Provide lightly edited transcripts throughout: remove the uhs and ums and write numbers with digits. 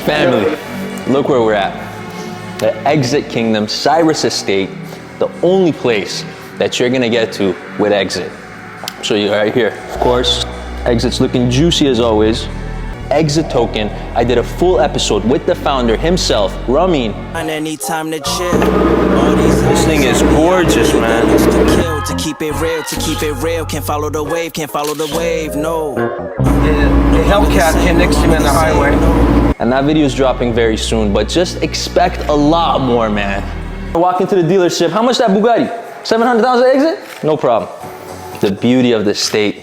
Family, look where we're at. The Exit Kingdom, Cyrus Estate, the only place that you're gonna get to with Exit. So you're right here, of course. Exit's looking juicy as always. Exit token. I did a full episode with the founder himself, Ramin. This thing is gorgeous, man. To keep it real, can't follow the wave, no. The Hellcat came next to me on the highway. And that video is dropping very soon, but just expect a lot more, man. Walk into the dealership, how much that Bugatti? 700,000 Exit? No problem. The beauty of the state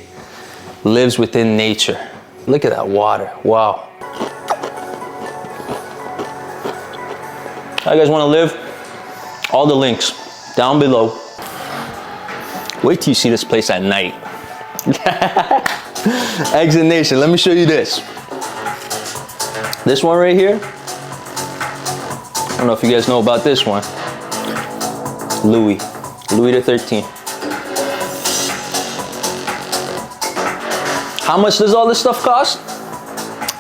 lives within nature. Look at that water, wow. How you guys wanna live? All the links down below. Wait till you see this place at night. Exit Nation, let me show you this. This one right here. I don't know if you guys know about this one. Louis the 13th. How much does all this stuff cost?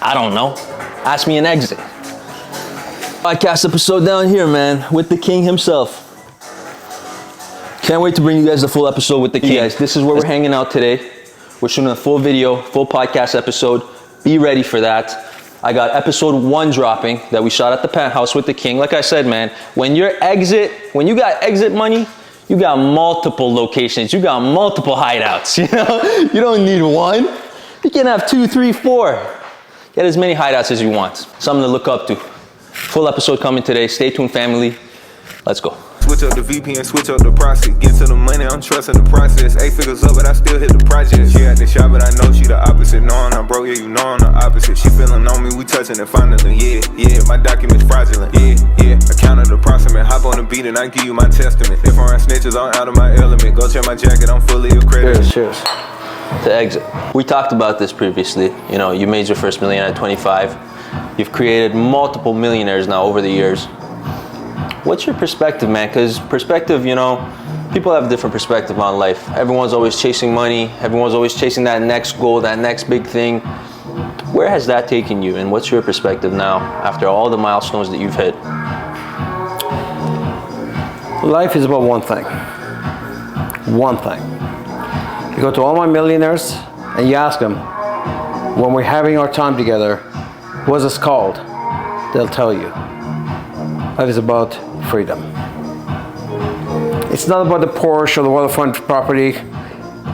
I don't know. Ask me an Exit. Podcast episode down here, man, with the king himself. Can't wait to bring you guys the full episode with the king. Guys, this is where we're hanging out today. We're shooting a full video, full podcast episode. Be ready for that. I got episode 1 dropping that we shot at the penthouse with the king. Like I said, man, when you got Exit money, you got multiple locations. You got multiple hideouts, you know? You don't need one. You can have 2, 3, 4. Get as many hideouts as you want. Something to look up to. Full episode coming today. Stay tuned, family. Let's go. Switch up the VPN, switch up the process. Get to the money, I'm trusting the process. 8 figures up, but I still hit the project. She at the shop, but I know she the opposite. Knowing I'm broke, yeah, you know I'm the opposite. She feeling on me, we touching it finally. Yeah, my document's fraudulent. Yeah, I counted the approximate. Hop on the beat and I give you my testament. If I'm around snitches, I'm out of my element. Go check my jacket, I'm fully accredited. Cheers. To Exit. We talked about this previously. You know, you made your first million at 25. You've created multiple millionaires now over the years. What's your perspective, man? Because perspective, you know, people have a different perspective on life. Everyone's always chasing money. Everyone's always chasing that next goal, that next big thing. Where has that taken you? And what's your perspective now after all the milestones that you've hit? Life is about one thing. One thing. You go to all my millionaires and you ask them, when we're having our time together, what's this called? They'll tell you. Life is about freedom. It's not about the Porsche or the waterfront property.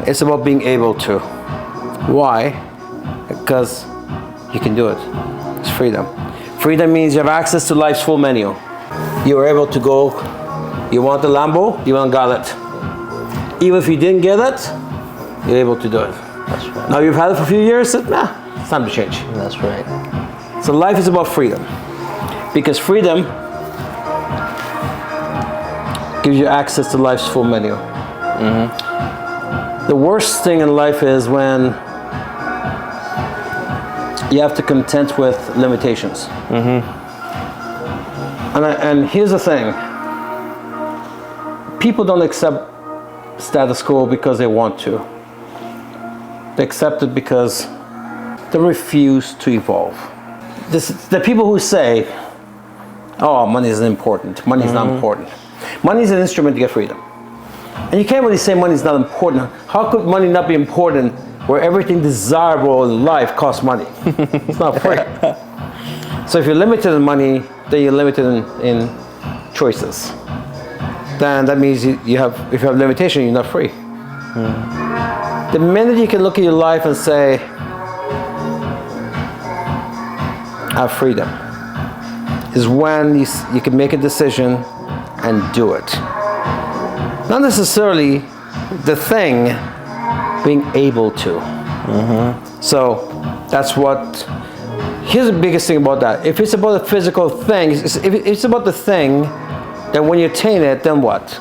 It's about being able to. Why? Because you can do it. It's freedom. Freedom means you have access to life's full menu. You're able to go, you want the Lambo, you want got it. Even if you didn't get it, you're able to do it. That's right. Now you've had it for a few years, it's time to change. That's right. So life is about freedom. Because freedom gives you access to life's full menu. Mm-hmm. The worst thing in life is when you have to contend with limitations. Mm-hmm. And here's the thing. People don't accept status quo because they want to. They accept it because they refuse to evolve. The people who say, oh, money isn't important. Money is not important. Money is an instrument to get freedom. And you can't really say money is not important. How could money not be important where everything desirable in life costs money? It's not free. So if you're limited in money, then you're limited in choices. Then that means if you have limitation, you're not free. The minute you can look at your life and say, I have freedom, is when you can make a decision and do it. Not necessarily the thing, being able to. Mm-hmm. So that's here's the biggest thing about that. If it's about a physical thing, if it's about the thing, then when you attain it, then what?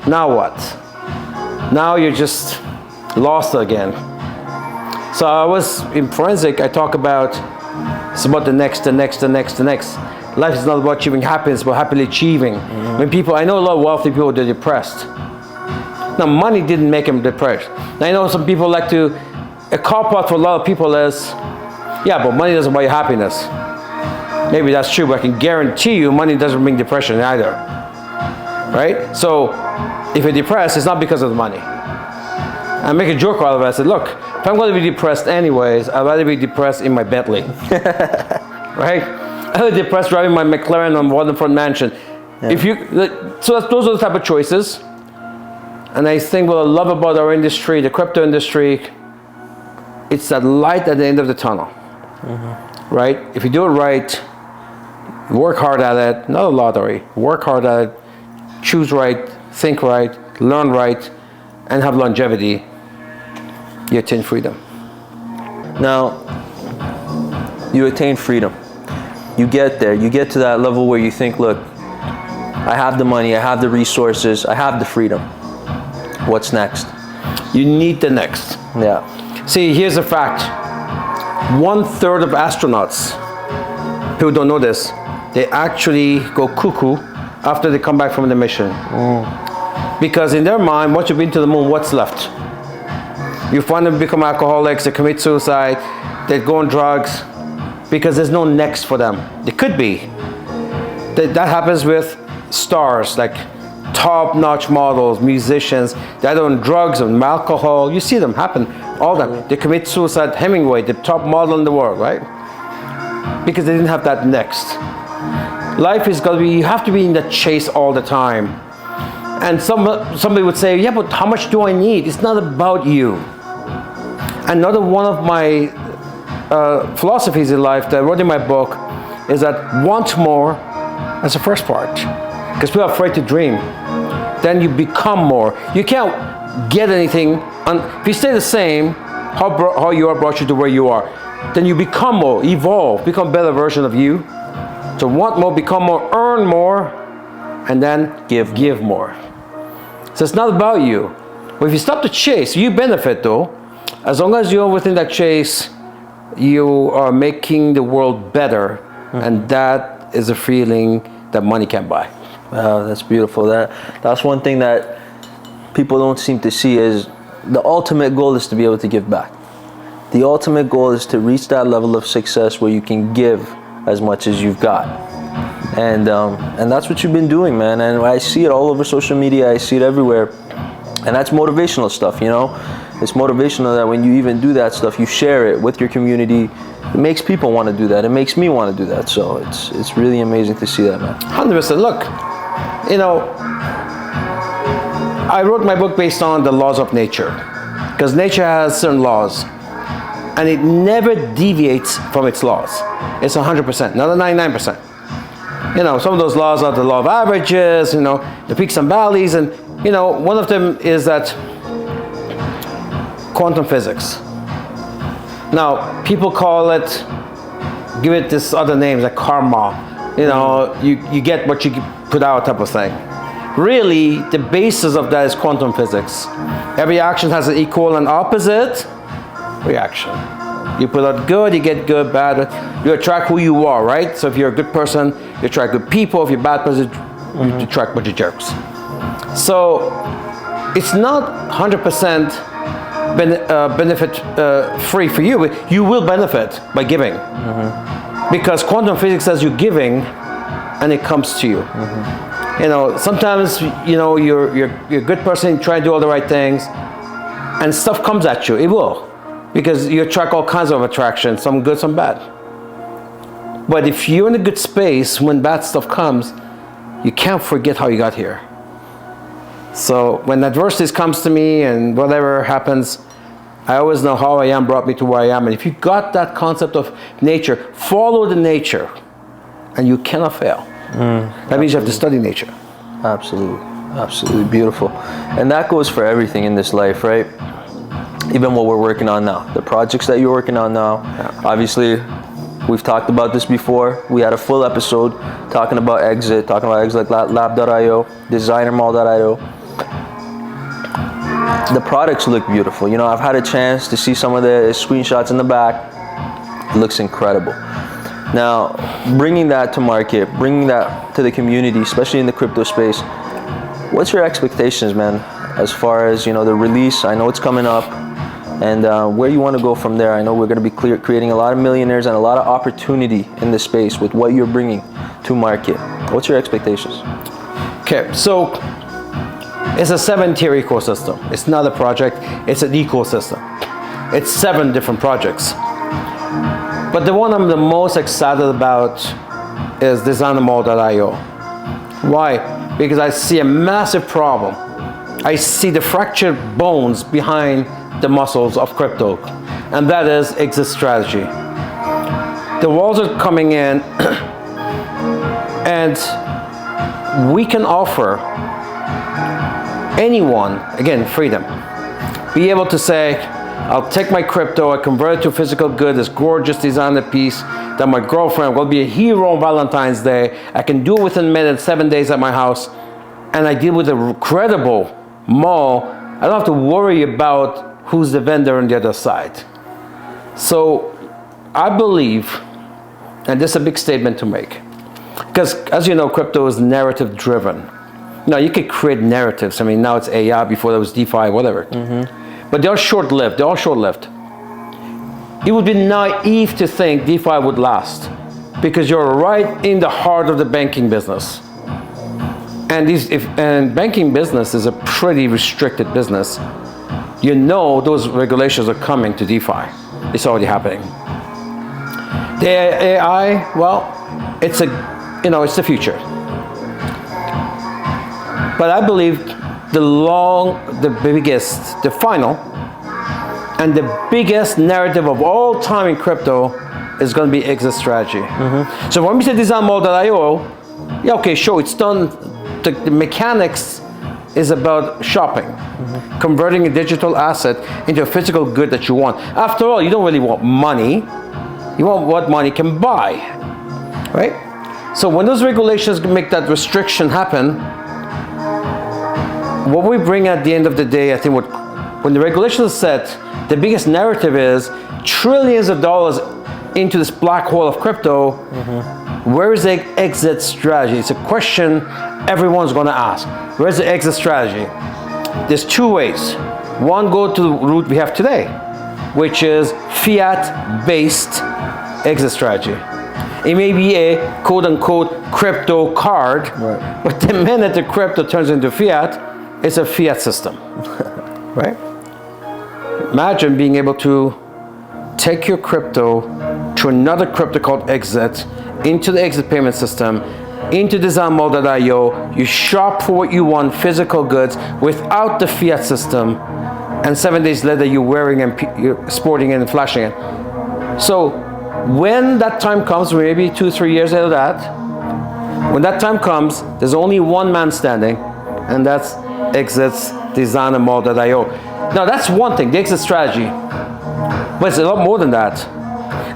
Now what? Now you're just lost again. So I was in forensic, I talk about, it's about the next. Life is not about achieving happiness, but happily achieving. Mm-hmm. I know a lot of wealthy people that are depressed. Now, money didn't make them depressed. Now, I know some people a cop out for a lot of people is, yeah, but money doesn't buy you happiness. Maybe that's true, but I can guarantee you money doesn't bring depression either. Right? So if you're depressed, it's not because of the money. I make a joke out of it. I said, look, if I'm going to be depressed anyways, I'd rather be depressed in my Bentley. Right? I'd rather be depressed driving my McLaren on Waterfront Mansion. Yeah. Those are the type of choices. And I think what I love about our industry, the crypto industry, it's that light at the end of the tunnel. Right? If you do it right, work hard at it, not a lottery, work hard at it, choose right, think right, learn right, and have longevity, you attain freedom. Now, you attain freedom. You get there, you get to that level where you think, look, I have the money, I have the resources, I have the freedom. What's next? You need the next. Yeah. See, here's a fact. 1/3 of astronauts, people don't know this, they actually go cuckoo after they come back from the mission. Because in their mind, once you've been to the moon, what's left? You find them become alcoholics, they commit suicide, they go on drugs, because there's no next for them. It could be. That happens with stars, like top-notch models, musicians, they're on drugs and alcohol. You see them happen, all that. They commit suicide. Hemingway, the top model in the world, right? Because they didn't have that next. Life is going to be, you have to be in the chase all the time. And somebody would say, yeah, but how much do I need? It's not about you. Another one of my philosophies in life that I wrote in my book is that want more as the first part. Because people are afraid to dream. Then you become more. You can't get anything. If you stay the same, how you are brought you to where you are. Then you become more, evolve, become a better version of you. So want more, become more, earn more, and then give more. So it's not about you. But if you stop the chase, you benefit though. As long as you're within that chase, you are making the world better. And that is a feeling that money can't buy. Wow, that's beautiful. That's one thing that people don't seem to see is the ultimate goal is to be able to give back. The ultimate goal is to reach that level of success where you can give as much as you've got. And that's what you've been doing, man. And I see it all over social media. I see it everywhere. And that's motivational stuff, you know? It's motivational that when you even do that stuff, you share it with your community. It makes people want to do that. It makes me want to do that. So it's really amazing to see that, man. 100%. Look, you know, I wrote my book based on the laws of nature. Because nature has certain laws. And it never deviates from its laws. It's 100%, not a 99%. You know, some of those laws are the law of averages, you know, the peaks and valleys. And, you know, one of them is that quantum physics. Now, people call it, give it this other names like karma. You know, you get what you put out type of thing. Really, the basis of that is quantum physics. Every action has an equal and opposite reaction. You put out good, you get good, bad. You attract who you are, right? So if you're a good person, you attract good people. If you're a bad person, you attract a bunch of jerks. So it's not 100% benefit free for you. You will benefit by giving. Because quantum physics says you're giving and it comes to you. You know, sometimes, you know, you're a good person, you try to do all the right things, and stuff comes at you. It will. Because you attract all kinds of attraction, some good, some bad. But if you're in a good space, when bad stuff comes, you can't forget how you got here. So when adversity comes to me and whatever happens, I always know how I am brought me to where I am. And if you got that concept of nature, follow the nature, and you cannot fail. That means you have to study nature. Absolutely. Absolutely beautiful. And that goes for everything in this life, right? Even what we're working on now, the projects that you're working on now. Obviously, we've talked about this before. We had a full episode talking about exit like lab.io, designermall.io. The products look beautiful. You know, I've had a chance to see some of the screenshots in the back. It looks incredible. Now, bringing that to market, bringing that to the community, especially in the crypto space, what's your expectations, man, as far as, you know, the release? I know it's coming up. and where you want to go from there. I know we're going to be creating a lot of millionaires and a lot of opportunity in this space with what you're bringing to market. What's your expectations? Okay, so it's a 7-tier ecosystem. It's not a project, it's an ecosystem. It's 7 different projects. But the one I'm the most excited about is designamall.io. Why? Because I see a massive problem. I see the fractured bones behind the muscles of crypto, and that is exit strategy. The walls are coming in, and we can offer anyone, again, freedom. Be able to say, I'll take my crypto, I convert it to physical good, this gorgeous designer piece that my girlfriend will be a hero on Valentine's Day. I can do it within minutes, 7 days at my house, and I deal with a credible mall. I don't have to worry about who's the vendor on the other side. So I believe, and this is a big statement to make, because as you know, crypto is narrative driven. Now you could create narratives. I mean, now it's AI, before there was DeFi, whatever. But they're short-lived, they're all short-lived. It would be naive to think DeFi would last, because you're right in the heart of the banking business. And banking business is a pretty restricted business. You know those regulations are coming to DeFi. It's already happening. The AI, well, it's the future. But I believe the biggest, the final, and the biggest narrative of all time in crypto is going to be exit strategy. So when we say designamall.io, yeah, okay, sure, it's done. The mechanics is about shopping, converting a digital asset into a physical good that you want. After all, you don't really want money. You want what money can buy, right? So when those regulations make that restriction happen, what we bring at the end of the day, I think when the regulations are set, the biggest narrative is trillions of dollars into this black hole of crypto. Where is the exit strategy? It's a question everyone's going to ask. Where's the exit strategy? There's 2 ways. One, go to the route we have today, which is fiat-based exit strategy. It may be a quote-unquote crypto card, right, but the minute the crypto turns into fiat, it's a fiat system, right? Imagine being able to take your crypto to another crypto called exit, into the exit payment system, into designamall.io. You shop for what you want, physical goods, without the fiat system, and 7 days later you're wearing and you're sporting it and flashing it. So when that time comes, maybe 2-3 years after that, when that time comes, there's only one man standing, and that's exits designamall.io. Now that's one thing, the exit strategy, but it's a lot more than that.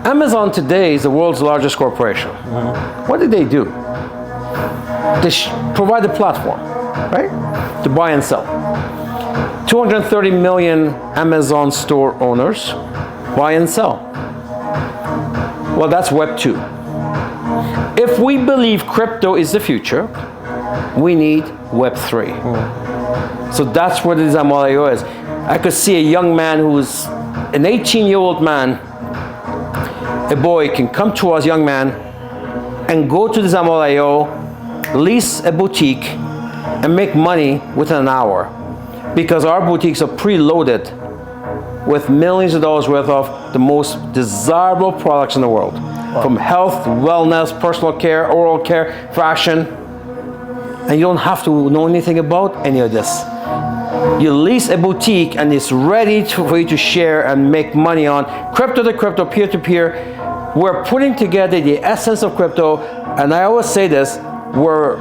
Amazon today is the world's largest corporation. What did they do? They provide a platform, right, to buy and sell. 230 million Amazon store owners buy and sell. Well, that's Web 2. If we believe crypto is the future, we need Web 3. So that's where the designamall.io is. I could see a young man who's an 18-year-old man, a boy can come to us, young man, and go to designamall.io, lease a boutique, and make money within an hour. Because our boutiques are preloaded with millions of dollars worth of the most desirable products in the world. Wow. From health, wellness, personal care, oral care, fashion. And you don't have to know anything about any of this. You lease a boutique and it's ready for you to share and make money on crypto to crypto, peer to peer. We're putting together the essence of crypto, and I always say this, we're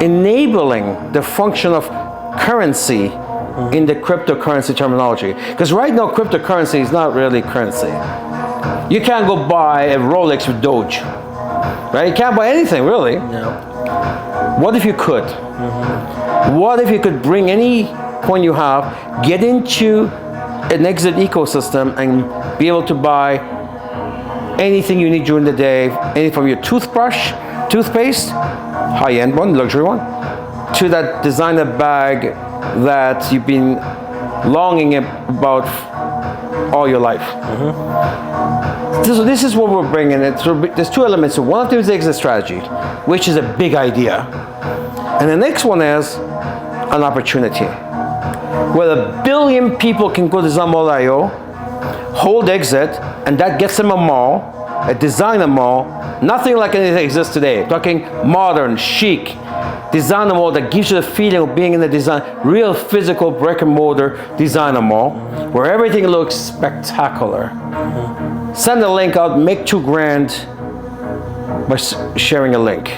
enabling the function of currency in the cryptocurrency terminology. Because right now, cryptocurrency is not really currency. You can't go buy a Rolex with Doge, right? You can't buy anything, really. No. What if you could? What if you could bring any coin you have, get into an exit ecosystem, and be able to buy anything you need during the day, anything from your toothbrush, toothpaste, high-end one, luxury one, to that designer bag that you've been longing about all your life. So this is what we're bringing. There's two elements. One of them is the exit strategy, which is a big idea. And the next one is an opportunity. Where 1 billion people can go to Zamo.io, hold exit, and that gets them a mall, a designer mall, nothing like anything that exists today. Talking modern, chic, designer mall that gives you the feeling of being in the real physical brick and mortar designer mall, where everything looks spectacular. Send a link out, make $2,000 by sharing a link.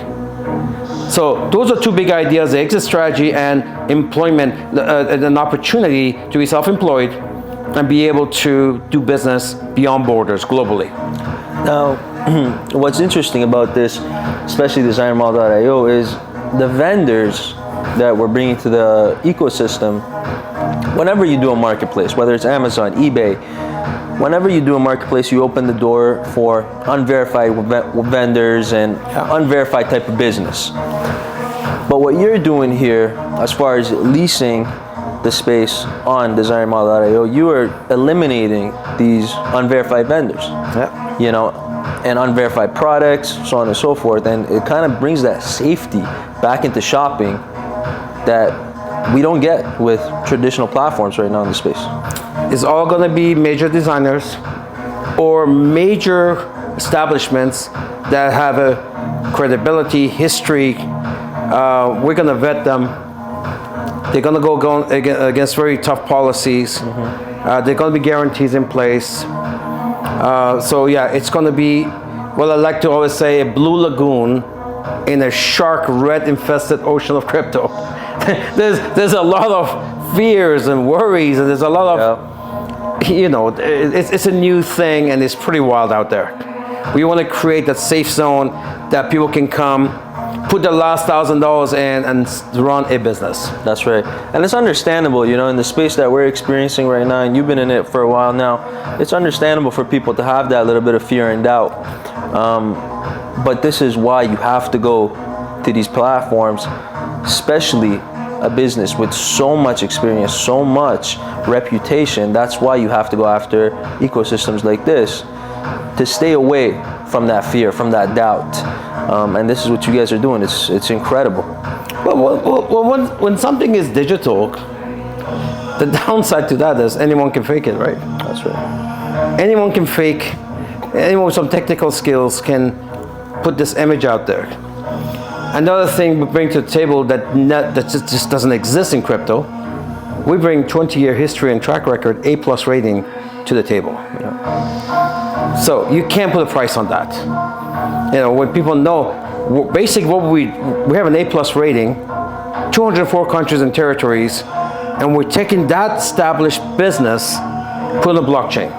So those are two big ideas: the exit strategy and employment, an opportunity to be self-employed and be able to do business beyond borders globally. Now, what's interesting about this, especially designermall.io, is the vendors that we're bringing to the ecosystem. Whenever you do a marketplace, whether it's Amazon, eBay, whenever you do a marketplace, you open the door for unverified vendors and unverified type of business. But what you're doing here, as far as leasing the space on designermall.io, you are eliminating these unverified vendors. You know, and unverified products, so on and so forth, and it kind of brings that safety back into shopping that we don't get with traditional platforms right now in the space. It's all going to be major designers or major establishments that have a credibility, history. We're going to vet them. They're going to go against very tough policies. There are going to be guarantees in place. So yeah, it's going to be, well, I like to always say, a blue lagoon in a shark red infested ocean of crypto. there's a lot of fears and worries, and there's a lot of, you know, it's a new thing, and it's pretty wild out there. We want to create that safe zone that people can come, put the last $1,000 in and run a business. That's right. And it's understandable, you know, in the space that we're experiencing right now, and you've been in it for a while now, it's understandable for people to have that little bit of fear and doubt. But this is why you have to go to these platforms, especially a business with so much experience, so much reputation. That's why you have to go after ecosystems like this, to stay away from that fear, from that doubt. And this is what you guys are doing. It's incredible. Well, when something is digital, the downside to that is anyone can fake it, right? That's right. Anyone can fake, anyone with some technical skills can put this image out there. Another thing we bring to the table that just doesn't exist in crypto, we bring 20-year history and track record, A+ rating to the table. So you can't put a price on that. You know, when people know, basically what we have an A+ rating, 204 countries and territories, and we're taking that established business, put on the blockchain.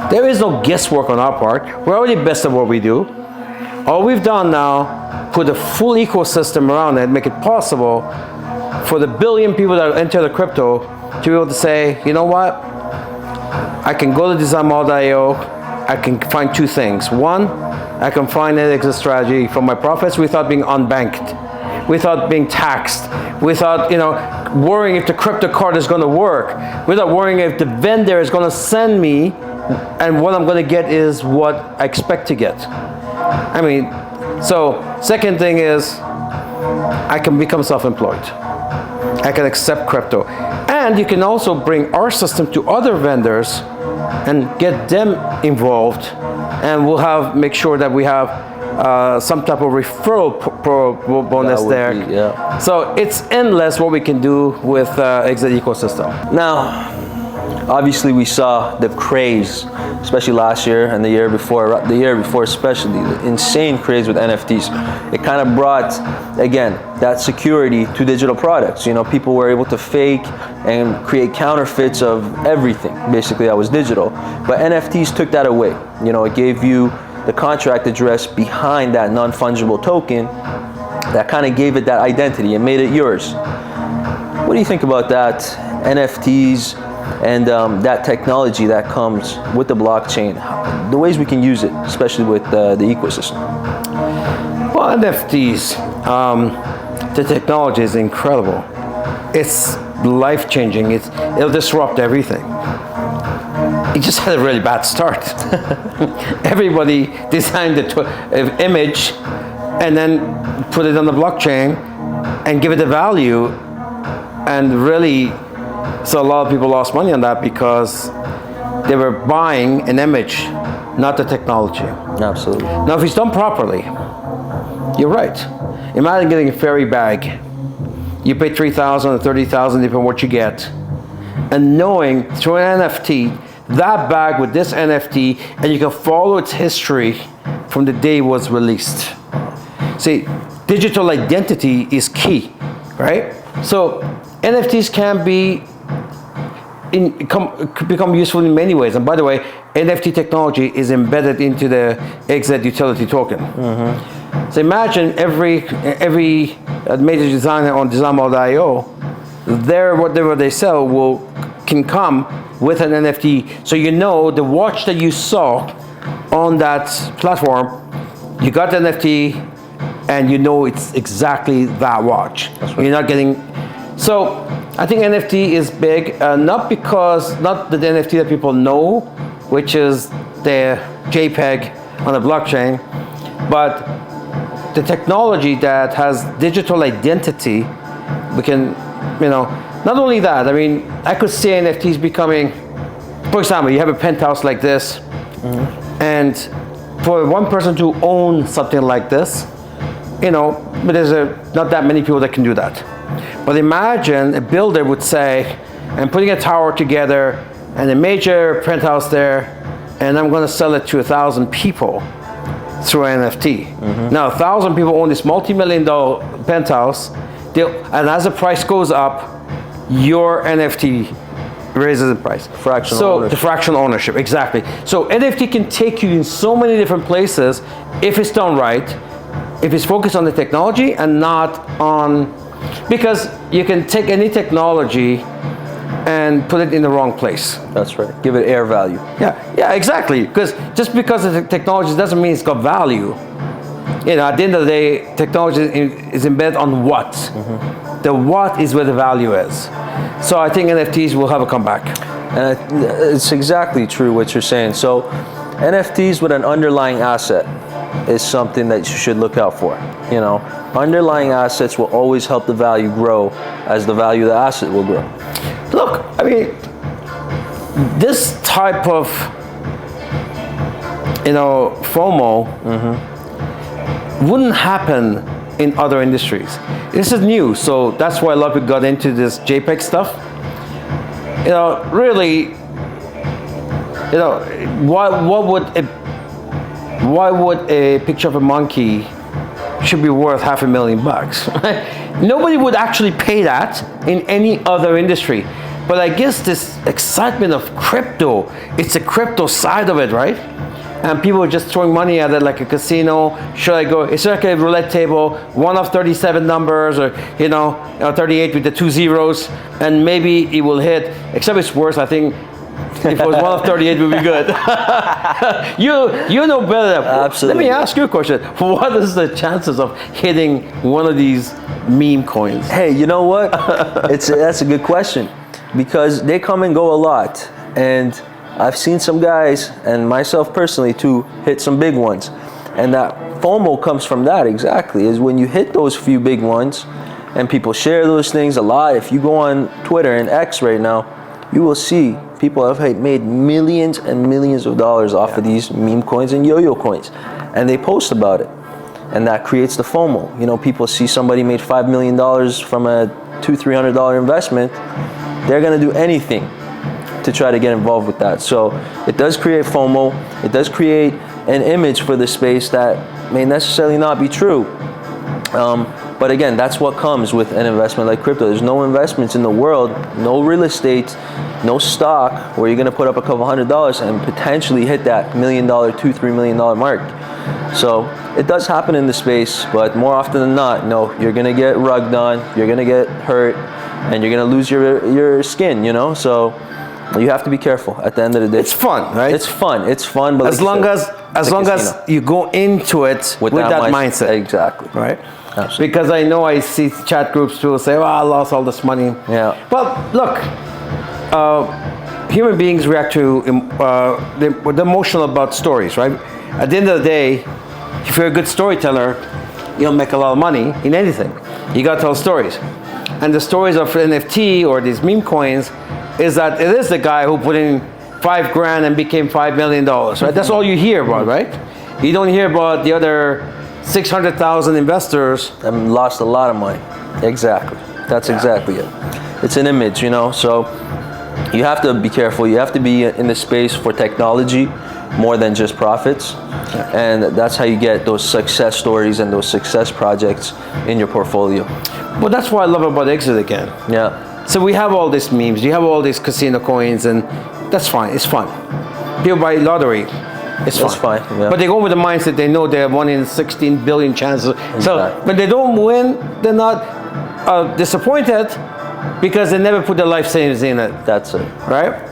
There is no guesswork on our part. We're already best at what we do. All we've done now, put a full ecosystem around it, make it possible for the 1 billion people that enter the crypto to be able to say, you know what? I can go to designermall.io, I can find two things. One, I can find an exit strategy for my profits without being unbanked, without being taxed, without, you know, worrying if the crypto card is going to work, without worrying if the vendor is going to send me and what I'm going to get is what I expect to get. I mean, so second thing is I can become self-employed. I can accept crypto. And you can also bring our system to other vendors and get them involved, and we'll make sure that we have some type of referral bonus there. So it's endless what we can do with exit ecosystem. Now, obviously we saw the craze, especially last year and the year before especially, the insane craze with NFTs. It kind of brought, again, that security to digital products. You know, people were able to fake and create counterfeits of everything, basically, that was digital. But NFTs took that away. You know, it gave you the contract address behind that non-fungible token that kind of gave it that identity and made it yours. What do you think about that, NFTs, and that technology that comes with the blockchain, the ways we can use it, especially with the ecosystem? Well, NFTs, the technology is incredible. It's life-changing. It'll disrupt everything. He just had a really bad start. Everybody designed the image and then put it on the blockchain and give it a value, and really, so a lot of people lost money on that because they were buying an image, not the technology. Absolutely. Now, if it's done properly, you're right. Imagine getting a fairy bag. You pay $3,000 or $30,000 depending on what you get, and knowing through an NFT, that bag with this NFT, and you can follow its history from the day it was released. See, digital identity is key, right? So NFTs can become useful in many ways. And by the way, NFT technology is embedded into the 𝐒𝐻 utility token. So imagine every major designer on designmall.io, whatever they sell can come with an NFT. So you know the watch that you saw on that platform, you got the NFT, and you know it's exactly that watch. That's right. You're not getting. So I think NFT is big, not the NFT that people know, which is the JPEG on the blockchain, but the technology that has digital identity. We can, not only that, I mean, I could see NFTs becoming, for example, you have a penthouse like this, and for one person to own something like this, but there's not that many people that can do that. But imagine a builder would say, I'm putting a tower together and a major penthouse there, and I'm going to sell it to 1,000 people through an NFT. Now, 1,000 people own this multi-million-dollar penthouse, and as the price goes up, your NFT raises in price. The fractional ownership, exactly. So NFT can take you in so many different places if it's done right, if it's focused on the technology and not on, because you can take any technology and put it in the wrong place. That's right. Give it air value. Yeah, exactly. Because just because the technology doesn't mean it's got value. At the end of the day, technology is embedded on what. The what is where the value is. So I think NFTs will have a comeback. And it's exactly true what you're saying. So NFTs with an underlying asset is something that you should look out for. Underlying assets will always help the value grow as the value of the asset will grow. Look, I mean, this type of, FOMO wouldn't happen in other industries. This is new, so that's why a lot of people got into this JPEG stuff. Really, why would a picture of a monkey should be worth $500,000? Nobody would actually pay that in any other industry. But I guess this excitement of crypto, it's the crypto side of it, right? And people are just throwing money at it like a casino. Should I go? It's like a roulette table, one of 37 numbers, or 38 with the 2 zeros, and maybe it will hit. Except it's worse, I think. If it was one of 38, it would be good. you know better. Absolutely. Let me ask you a question. What is the chances of hitting one of these meme coins? Hey, you know what? That's a good question, because they come and go a lot, and I've seen some guys, and myself personally too, hit some big ones. And that FOMO comes from that exactly, is when you hit those few big ones, and people share those things a lot. If you go on Twitter and X right now, you will see people have made millions and millions of dollars off of these meme coins and yo-yo coins. And they post about it. And that creates the FOMO. People see somebody made $5 million from a $200-300 investment. They're going to do anything to try to get involved with that. So it does create FOMO. It does create an image for the space that may necessarily not be true. But again, that's what comes with an investment like crypto. There's no investments in the world, no real estate, no stock where you're going to put up a couple $100 and potentially hit that $1 million, $2-3 million mark. So it does happen in the space, but more often than not, you're going to get rugged on, you're going to get hurt, and you're going to lose your skin, So you have to be careful at the end of the day. It's fun, right? It's fun, but as long as you go into it with that mindset. Exactly. Right? Absolutely. Because I see chat groups, people say, I lost all this money. Yeah. Well, look, human beings react to, they're emotional about stories, right? At the end of the day, if you're a good storyteller, you'll make a lot of money in anything. You gotta tell stories. And the stories of NFT or these meme coins is that it is the guy who put in $5,000 and became $5 million, right? That's all you hear about, right? You don't hear about the other 600,000 investors. And lost a lot of money. Exactly. That's exactly it. It's an image, you know, so you have to be careful. You have to be in the space for technology more than just profits. And that's how you get those success stories and those success projects in your portfolio. Well, that's what I love about Exit again. Yeah. So we have all these memes, you have all these casino coins, and that's fine, it's fun. People buy lottery, it's fine. Yeah. But they go with the mindset they know they have 1 in 16 billion chances. Exactly. So when they don't win, they're not disappointed because they never put their life savings in it. That's it. Right?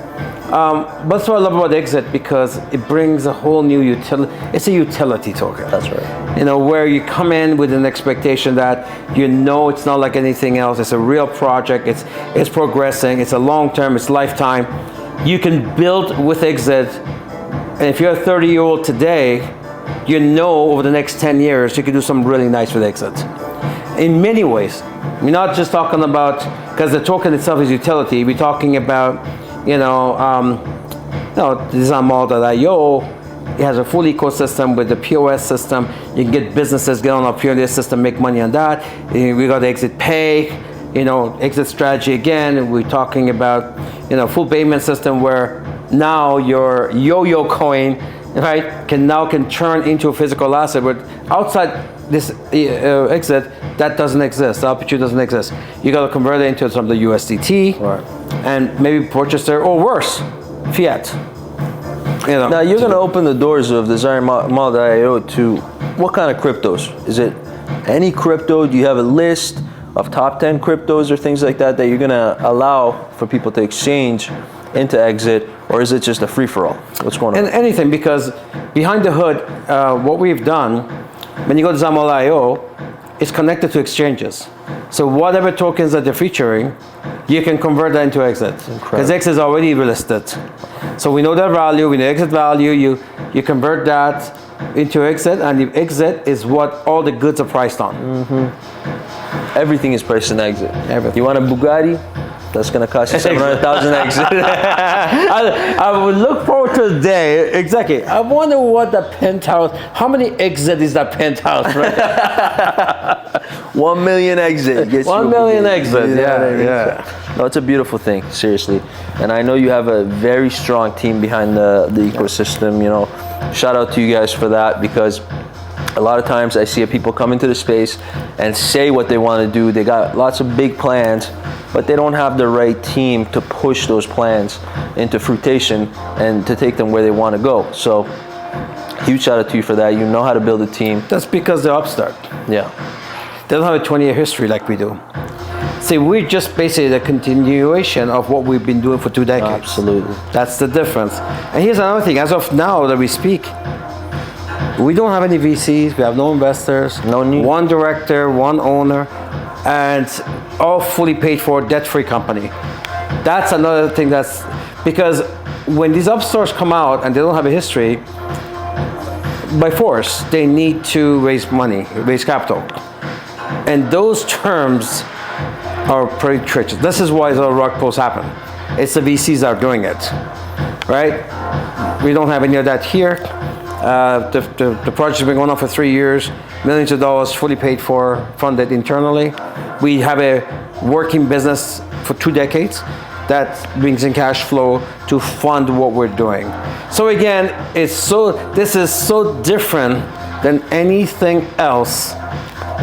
But that's what I love about Exit, because it brings a whole new utility. It's a utility token. That's right. You know, where you come in with an expectation that you know it's not like anything else. It's a real project. It's progressing. It's a long term. It's lifetime. You can build with Exit, and if you're a 30-year-old today, you know over the next 10 years you can do something really nice with Exit. In many ways. We're not just talking about, because the token itself is utility. We're talking about, Design.io, it has a full ecosystem with the POS system. You can get businesses get on our POS system, make money on that. We got Exit Pay, Exit strategy again. We're talking about, full payment system where now your yo-yo coin, right, can turn into a physical asset. But outside this Exit, that doesn't exist. The opportunity doesn't exist. You got to convert it into some of the USDT, right, and maybe purchase there, or worse, fiat. Now you're going to open the doors of Design.io to what kind of cryptos? Is it any crypto? Do you have a list of top 10 cryptos or things like that you're going to allow for people to exchange into Exit, or is it just a free-for-all? What's going on? And anything, because behind the hood, what we've done, when you go to Design.io, it's connected to exchanges. So whatever tokens that they're featuring, you can convert that into Exit. Because Exit is already listed. So we know their value, we know Exit value, you convert that into Exit, and the Exit is what all the goods are priced on. Mm-hmm. Everything is priced in Exit. Everything. You want a Bugatti? That's going to cost you 700,000 Exit. I would look forward to the day. Exactly. I wonder what the penthouse, how many Exit is that penthouse, right? 1 million Exit. 1 million Exit, yeah. No, it's a beautiful thing, seriously. And I know you have a very strong team behind the ecosystem, Shout out to you guys for that, because a lot of times I see people come into the space and say what they want to do. They got lots of big plans, but they don't have the right team to push those plans into fruition and to take them where they want to go. So huge shout out to you for that. You know how to build a team. That's because they're upstart. Yeah. They don't have a 20-year history like we do. See, we're just basically the continuation of what we've been doing for 2 decades. Absolutely. That's the difference. And here's another thing. As of now that we speak, we don't have any VCs. We have no investors. No need. One director, one owner, and all fully paid for, debt-free company. That's another thing that's, because when these upstarts come out and they don't have a history, by force, they need to raise money, raise capital. And those terms are pretty tricky. This is why the rug pulls happen. It's the VCs that are doing it, right? We don't have any of that here. The project's been going on for 3 years, millions of dollars fully paid for, funded internally. We have a working business for 2 decades that brings in cash flow to fund what we're doing. So again, this is so different than anything else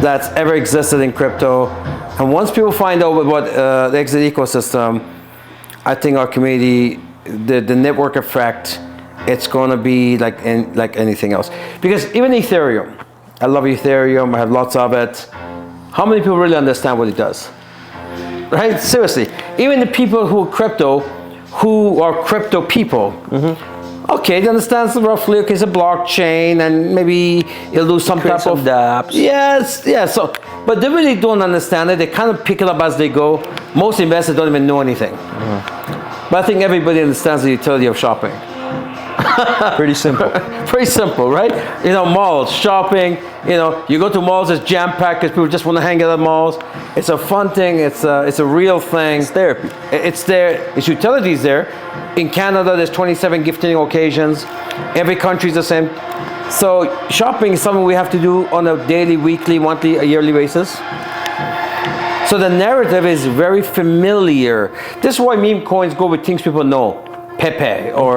that's ever existed in crypto. And once people find out about the Exit ecosystem, I think our community, the network effect, it's going to be like anything else. Because even Ethereum, I love Ethereum, I have lots of it. How many people really understand what it does? Right? Seriously. Even the people who are crypto people, okay, they understand roughly, okay, it's a blockchain and maybe it'll do some type of dApps. Yes, yeah. So, but they really don't understand it. They kind of pick it up as they go. Most investors don't even know anything. But But I think everybody understands the utility of shopping. Pretty simple. Pretty simple, right? You know, malls, shopping, you know, you go to malls, it's jam-packed because people just want to hang out at malls. It's a fun thing, it's a real thing. It's therapy. It's there, its utility is there. In Canada, there's 27 gifting occasions. Every country is the same. So shopping is something we have to do on a daily, weekly, monthly, a yearly basis. So the narrative is very familiar. This is why meme coins go with things people know. Pepe or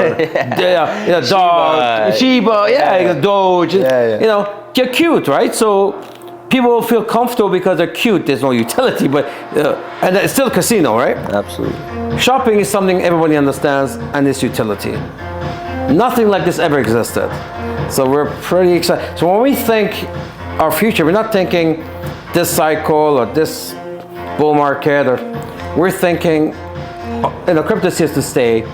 dog, Shiba, Doge. You know, they're cute, right? So people will feel comfortable because they're cute. There's no utility, but and it's still a casino, right? Absolutely. Shopping is something everybody understands and its utility. Nothing like this ever existed. So we're pretty excited. So when we think our future, we're not thinking this cycle or this bull market, or we're thinking, you know, crypto is here to stay.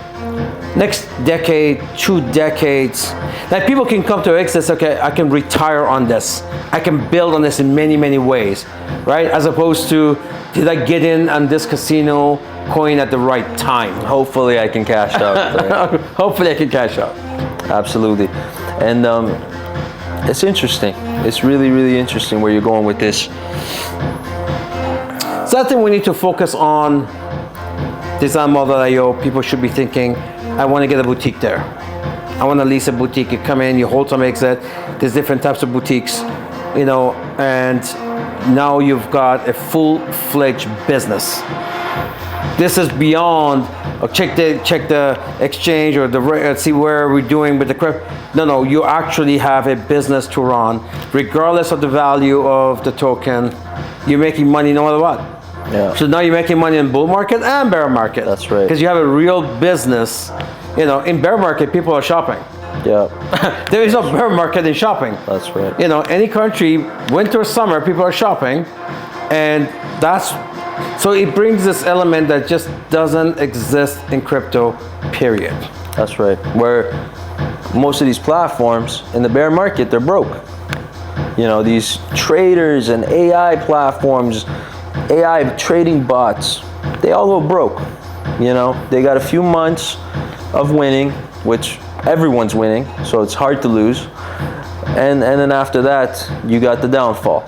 Next decade, 2 decades, that people can come to exit, okay, I can retire on this. I can build on this in many, many ways, right? As opposed to, did I get in on this casino coin at the right time? Hopefully I can cash out. Right? Hopefully I can cash out. Absolutely. And it's interesting. It's really, really interesting where you're going with this. So I think we need to focus on DesignMall.io. People should be thinking, I want to get a boutique there. I want to lease a boutique. You come in, you hold some exit. There's different types of boutiques, you know, and now you've got a full-fledged business. This is beyond, check the exchange or see where we're doing with the crypto. No, you actually have a business to run. Regardless of the value of the token, you're making money no matter what. Yeah. So now you're making money in bull market and bear market. That's right. Because you have a real business. You know, in bear market, people are shopping. Yeah. There is no bear market in shopping. That's right. You know, any country, winter or summer, people are shopping. And so it brings this element that just doesn't exist in crypto, period. That's right. Where most of these platforms in the bear market, they're broke. You know, these traders and AI platforms, AI trading bots, they all go broke. You know, they got a few months of winning, which everyone's winning, so it's hard to lose. And then after that, you got the downfall.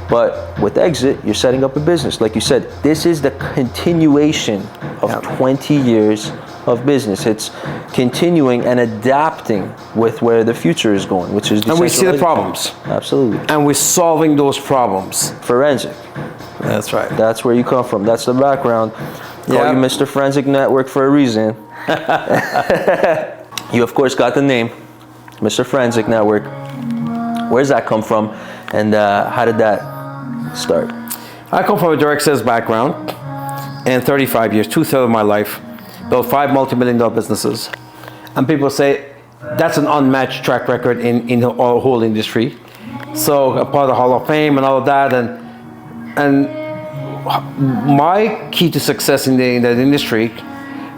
But with exit, you're setting up a business. Like you said, this is the continuation of 20 years of business. It's continuing and adapting with where the future is going, which is and we see the problems. Absolutely. And we're solving those problems. Forensic. That's right. That's where you come from. That's the background. Call you Mr. Forensic Network for a reason. You of course got the name, Mr. Forensic Network. Where's that come from, and how did that start? I come from a direct sales background, and 35 years, 2/3 of my life, built 5 multi-million-dollar businesses. And people say, that's an unmatched track record in the whole industry. So I'm part of the Hall of Fame and all of that, and my key to success in that industry,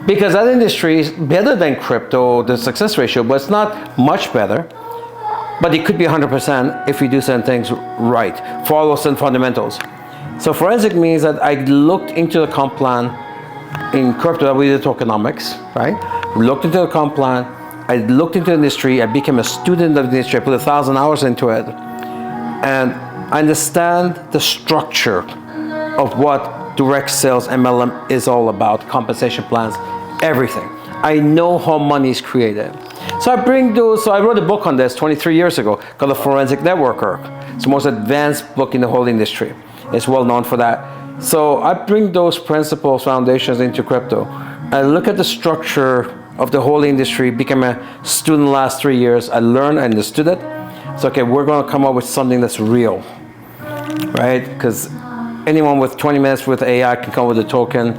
because that industry is better than crypto, the success ratio, but it's not much better. But it could be 100% if we do certain things right, follow certain fundamentals. So forensic means that I looked into the comp plan in crypto, we did tokenomics, right? Looked into the comp plan, I looked into the industry, I became a student of the industry, I put 1,000 hours into it, and I understand the structure of what direct sales MLM is all about, compensation plans, everything. I know how money is created. So I bring those, so I wrote a book on this 23 years ago called The Forensic Networker. It's the most advanced book in the whole industry. It's well known for that. So I bring those principles, foundations into crypto. I look at the structure of the whole industry, became a student the last 3 years. I learned, I understood it. So okay, we're gonna come up with something that's real, right? Because anyone with 20 minutes with AI can come with a token.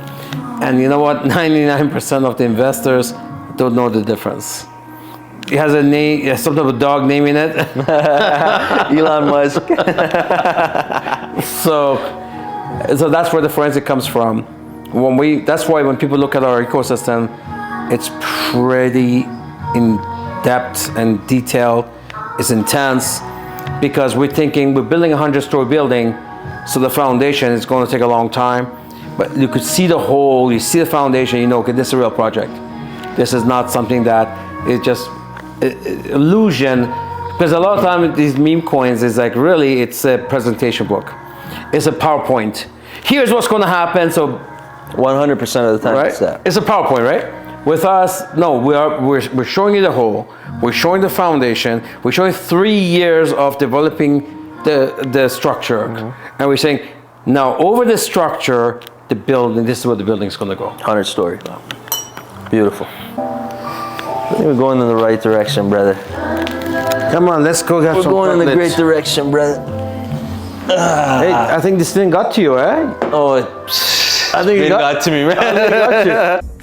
And you know what? 99% of the investors don't know the difference. It has a name, some type of dog name in it. Elon Musk. So that's where the forensic comes from. That's why when people look at our ecosystem, it's pretty in depth and detailed. It's intense because we're thinking we're building a 100-story building, so the foundation is going to take a long time. but you could see the whole, you see the foundation, you know, okay, this is a real project. This is not something that is just illusion, because a lot of time these meme coins is like, really, it's a presentation book. It's a PowerPoint. Here's what's going to happen, so 100% of the time, right? it's that. It's a PowerPoint, right? With us, no, we're showing you the whole. We're showing the foundation. We're showing 3 years of developing the structure, and we're saying now over the structure, the building. This is where the building's going to go. 100 story. Beautiful. I think we're going in the right direction, brother. Come on, let's go have We're some going in the cutlets. great direction, brother. Hey, I think this thing got to you, eh? Oh, I think it got to me, man. to you.